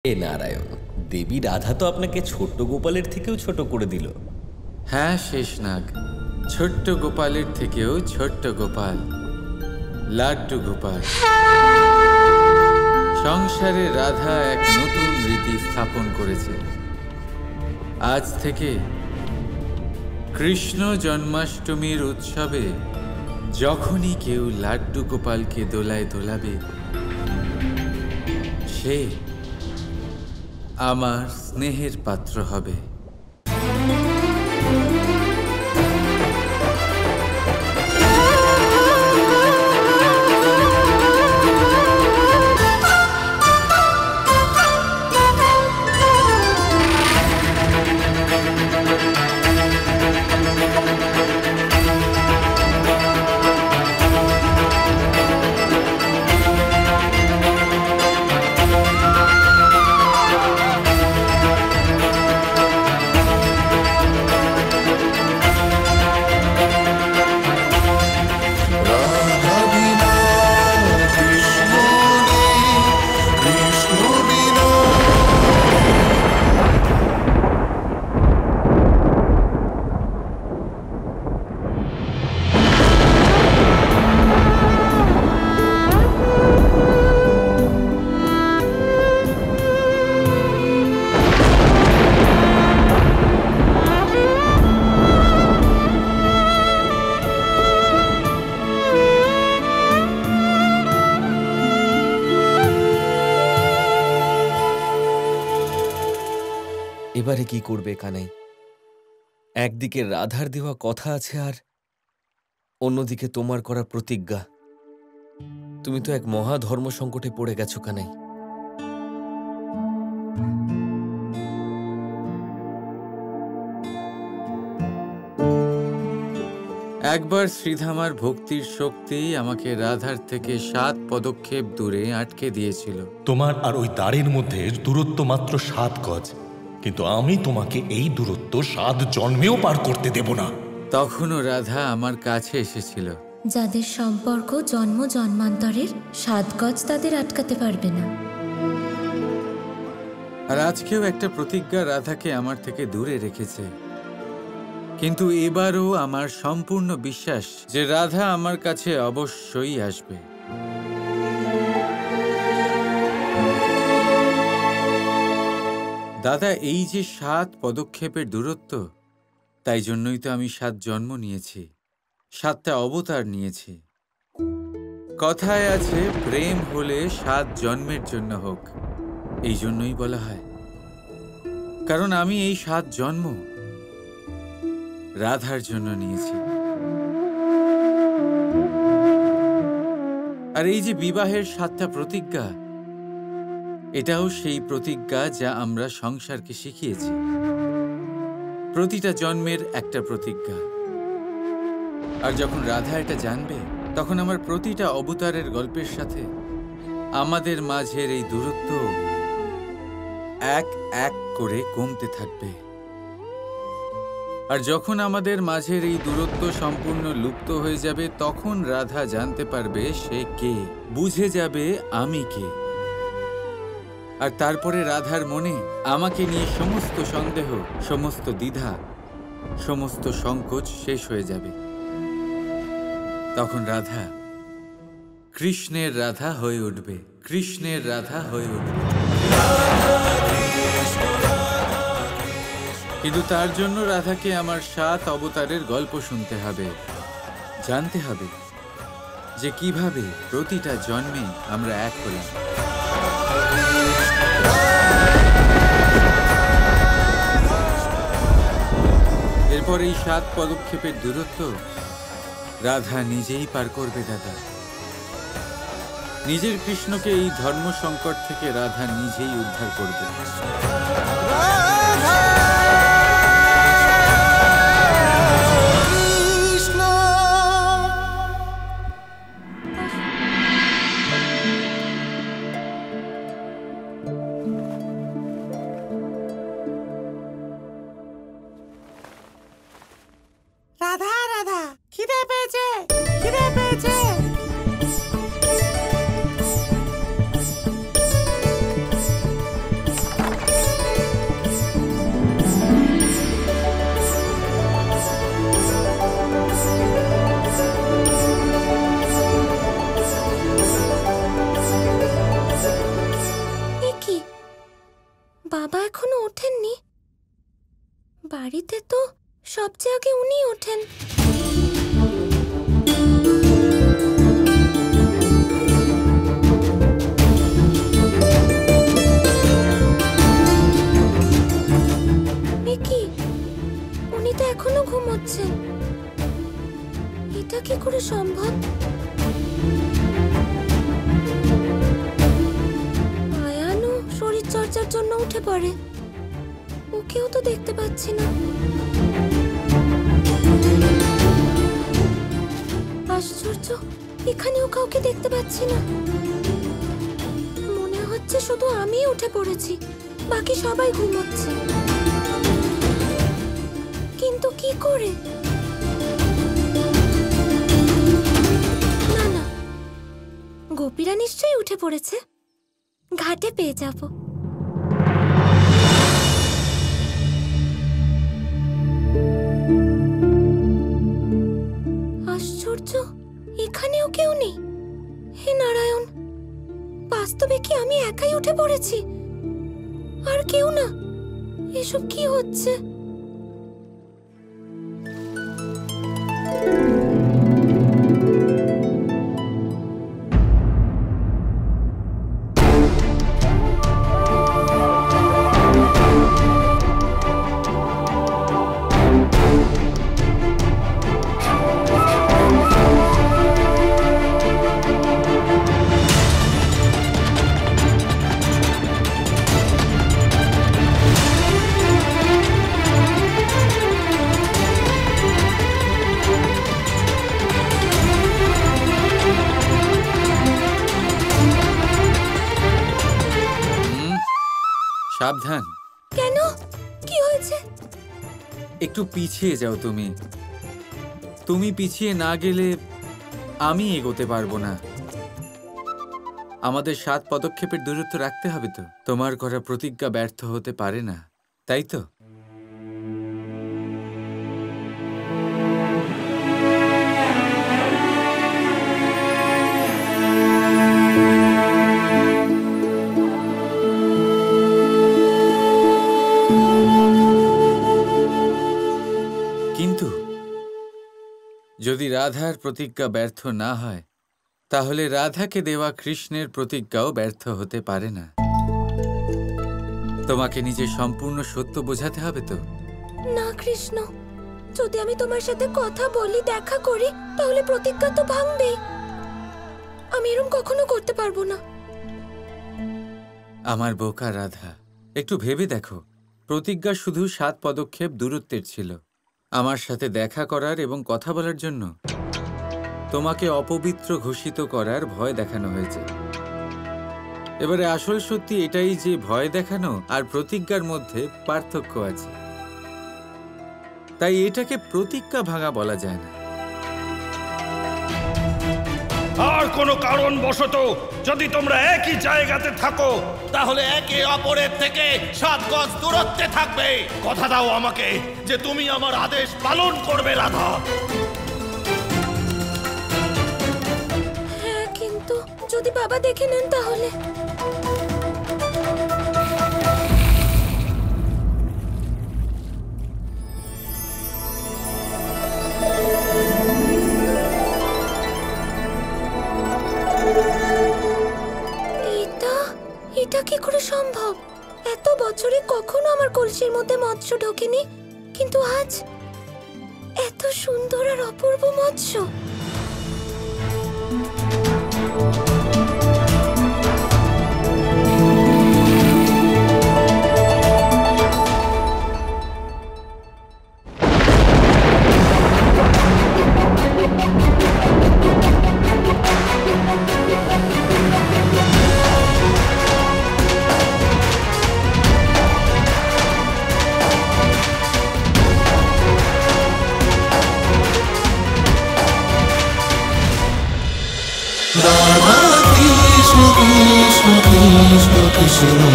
এ নারায়ণ, দেবী রাধা তো আপনাকে ছোট্ট গোপালের থেকেও ছোট করে দিল। হ্যাঁ শেষনাগ, ছোট্ট গোপালের থেকেও ছোট্ট গোপাল, লাড্ডু গোপাল। সংসারে রাধা এক নতুন রীতি স্থাপন করেছে। আজ থেকে কৃষ্ণ জন্মাষ্টমীর উৎসবে যখনই কেউ লাড্ডু গোপালকে দোলায় দোলাবে, সে আমার স্নেহের পাত্র হবে। এবারে কি করবে কানাই? একদিকে রাধার দেওয়া কথা আছে, আর অন্যদিকে তোমার করা প্রতিজ্ঞা। তুমি তো এক মহা ধর্ম সংকটে পড়ে গেছো কানাই। একবার শ্রীধামার ভক্তির শক্তি আমাকে রাধার থেকে 7 পদক্ষেপ দূরে আটকে দিয়েছিল। তোমার আর ওই দ্বারের মধ্যে দূরত্ব মাত্র 7 গজ, কিন্তু আমি তোমাকে এই দূরত্ব 7 জন্মেও পার করতে দেব না। তখনও রাধা আমার কাছে এসেছিল। যাদের সম্পর্ক জন্ম জন্মান্তরের, 7 গজ তাদের আটকাতে পারবে না। আর আজকেও একটা প্রতিজ্ঞা রাধাকে আমার থেকে দূরে রেখেছে। কিন্তু এবারও আমার সম্পূর্ণ বিশ্বাস যে রাধা আমার কাছে অবশ্যই আসবে। দাদা, এই যে 7 পদক্ষেপের দূরত্ব, তাই জন্যই তো আমি 7 জন্ম নিয়েছি, 7টা অবতার নিয়েছি। কথায় আছে, প্রেম হলে 7 জন্মের জন্য হোক। এই জন্যই বলা হয়, কারণ আমি এই 7 জন্ম রাধার জন্য নিয়েছি। আর এই যে বিবাহের 7টা প্রতিজ্ঞা, এটাও সেই প্রতিজ্ঞা যা আমরা সংসারকে শিখিয়েছি। প্রতিটা জন্মের একটা প্রতিজ্ঞা। আর যখন রাধা এটা জানবে, তখন আমার প্রতিটা অবতারের গল্পের সাথে আমাদের মাঝের এই দূরত্ব এক এক করে কমতে থাকবে। আর যখন আমাদের মাঝের এই দূরত্ব সম্পূর্ণ লুপ্ত হয়ে যাবে, তখন রাধা জানতে পারবে সে কে, বুঝে যাবে আমি কে। আর তারপরে রাধার মনে আমাকে নিয়ে সমস্ত সন্দেহ, সমস্ত দ্বিধা, সমস্ত সংকোচ শেষ হয়ে যাবে। তখন রাধা কৃষ্ণের রাধা হয়ে উঠবে, কৃষ্ণের রাধা হয়ে উঠবে। কিন্তু তার জন্য রাধাকে আমার 7 অবতারের গল্প শুনতে হবে, জানতে হবে যে কিভাবে প্রতিটা জন্মে আমরা এক হলাম। এরপর এই 7 পদক্ষেপের দূরত্ব রাধা নিজেই পার করবে। দাদা, নিজের কৃষ্ণকে এই ধর্ম সংকট থেকে রাধা নিজেই উদ্ধার করবে। রাধা রাধা, খিদে পেয়েছে, খিদে পেয়েছে। বাবা এখনো ওঠেননি? বাড়িতে তো সবচেয়ে আগে উনি ওঠেন। কি, উনি তো এখনো ঘুমোচ্ছেন। এটা কি করে সম্ভব? আয়ানও শরীর চর্চার জন্য উঠে পড়ে, ওকেও তো দেখতে পাচ্ছি না। আশ্চর্য, এখানেও কাউকে দেখতে পাচ্ছি না। মনে হচ্ছে শুধু আমিই উঠে পড়েছি, বাকি সবাই ঘুমোচ্ছে। কিন্তু কি করে? না না, গোপীরা নিশ্চয়ই উঠে পড়েছে। ঘাটে পেয়ে যাব। আশ্চর্য, এখানেও কেউ নেই। হে নারায়ণ, বাস্তবে কি আমি একাই উঠে পড়েছি, আর কেউ না? এসব কি হচ্ছে? সাবধান। কেন? কি হয়েছে? একটু পিছিয়ে যাও। তুমি পিছিয়ে না গেলে আমি এগোতে পারবো না। আমাদের 7 পদক্ষেপের দূরত্ব রাখতে হবে তো। তোমার করা প্রতিজ্ঞা ব্যর্থ হতে পারে না, তাই তো? কিন্তু যদি রাধার প্রতিজ্ঞা ব্যর্থ না হয়, তাহলে রাধাকে দেওয়া কৃষ্ণের প্রতিজ্ঞাও ব্যর্থ হতে পারে না। তোমাকে নিজের সম্পূর্ণ সত্য বোঝাতে হবে তো। না কৃষ্ণ, যদি আমি তোমার সাথে কথা বলি, দেখা করি, তাহলে প্রতিজ্ঞা তো ভাঙবেই। আমি এরকম কখনো করতে পারবো না। আমার বোকা রাধা, একটু ভেবে দেখো। প্রতিজ্ঞা শুধু 7 পদক্ষেপ দূরত্বের ছিল, আমার সাথে দেখা করার এবং কথা বলার জন্য। তোমাকে অপবিত্র ঘোষিত করার ভয় দেখানো হয়েছে। এবারে আসল সত্যি এটাই যে ভয় দেখানো আর প্রতিজ্ঞার মধ্যে পার্থক্য আছে। তাই এটাকে প্রতিজ্ঞা ভাঙা বলা যায় না। আর কোনো কারণ বশত যদি তোমরা একই জায়গাতে থাকো, তাহলে একে অপরের থেকে 7 গজ দূরত্বে থাকবে। কথা দাও আমাকে যে তুমি আমার আদেশ পালন করবে রাধা। হ্যাঁ, কিন্তু যদি বাবা দেখে নেন তাহলে? এটা কি করে সম্ভব? এত বছরে কখনো আমার কলসির মধ্যে মৎস্য ঢোকেনি, কিন্তু আজ এত সুন্দর আর অপূর্ব মৎস্য। Radha Krishna Krishna Krishna Krishna